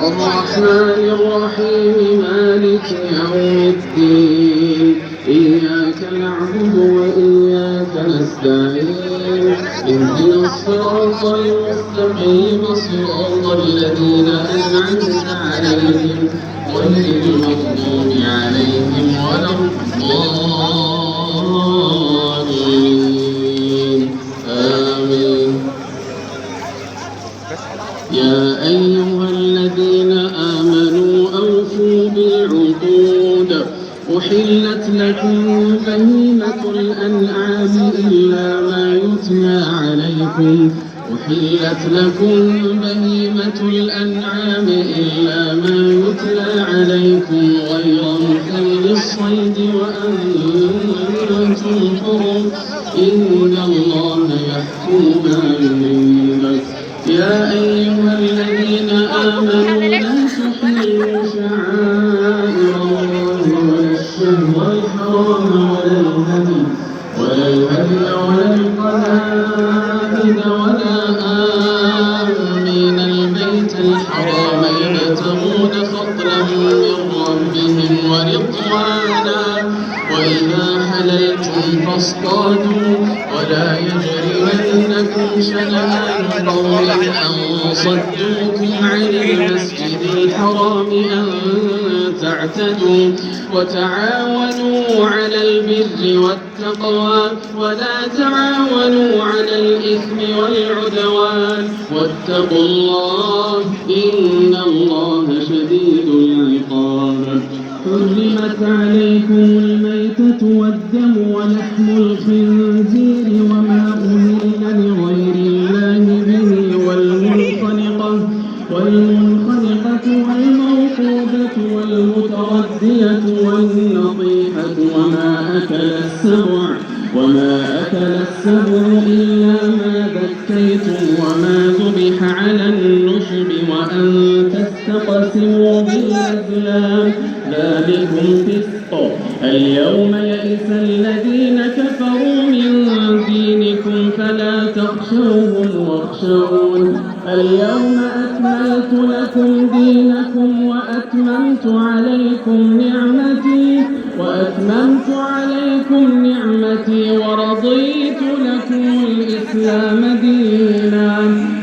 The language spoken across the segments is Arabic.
الرحمن الرحيم مالك يوم الدين إياك نعبد وإياك نستعين اهدنا الصراط المستقيم صراط الذين أنعمت عليهم غير المغضوب عليهم ولا الضالين آمين. يا أيها الذين آمنوا أوفوا بالعقود أحلت لكم بهيمة الأنعام إلا ما يتلى عليكم أحلت لكم بهيمة الأنعام إلا ما يتلى عليكم غير محل الصيد وأنتم حرم إن الله يحكم ما يريد. يا أيها الذين آمنوا لا تحلوا شعائر الله ولا الشهر الحرام ولا الهدي ولا القلائد ولا آمين البيت الحرام يبتغون فضلا من ربهم ورضوانا وإذا حللتم فاصطادوا ولا يجرمنكم شنآن قوم أن صدوكم عن المسجد الحرام أن تعتدوا وتعاونوا على البر والتقوى ولا تعاونوا على الإثم والعدوان واتقوا الله إن الله شديد العقاب. حرمت عليكم الميتة والدم ولحم الخنزير وما أهل لغير الله به والمنخنقة والموقوذة والمتردية والنطيحة وما أكل السبع إلا ما ذكيتم وما ذبح على النصب وأن تستقسموا بالأزلام ذلكم فسق. اليوم يئس الذين كفروا من دينكم فلا تخشوهم واخشون. اليوم أكملت لكم دينكم وأتممت عليكم نعمتي ورضيت لكم الإسلام دينا.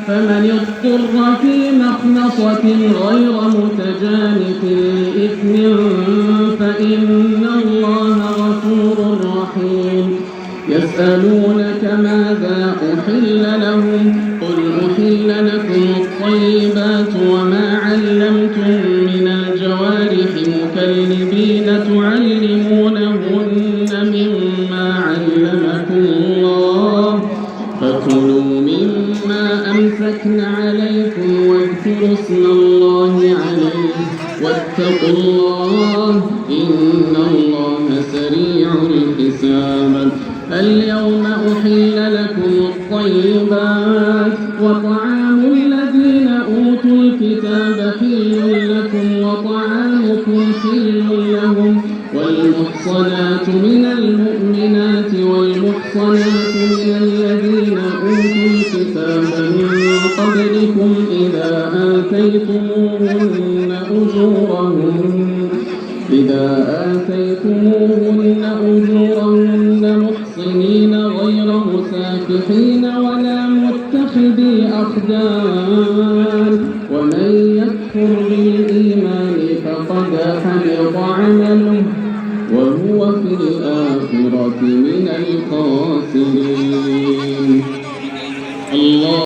فمن اضطر في مخنصة غير متجانف لإثم فإن الله غفور رحيم. يسألونك ماذا أحل لهم قل أحل لكم الطيبات وما علمتم من الجوارح مكلبين تعلمونهن مما علمكم الله فكلوا مما أمسكن عليكم واذكروا اسم الله عليه واتقوا الله إن الله سريع الحساب. اليوم أحل لكم الطيبات وطعام الذين أوتوا الكتاب حل لكم وطعامكم حل لهم والمحصنات من المؤمنات والمحصنات من الذين أوتوا الكتاب من قبلكم إذا آتيتموهن أجورهن محصنين غير مسافحين ولا متخذي أخدان ومن يكفر بالإيمان فقد حبط عمله وهو في الآخرة من الخاسرين.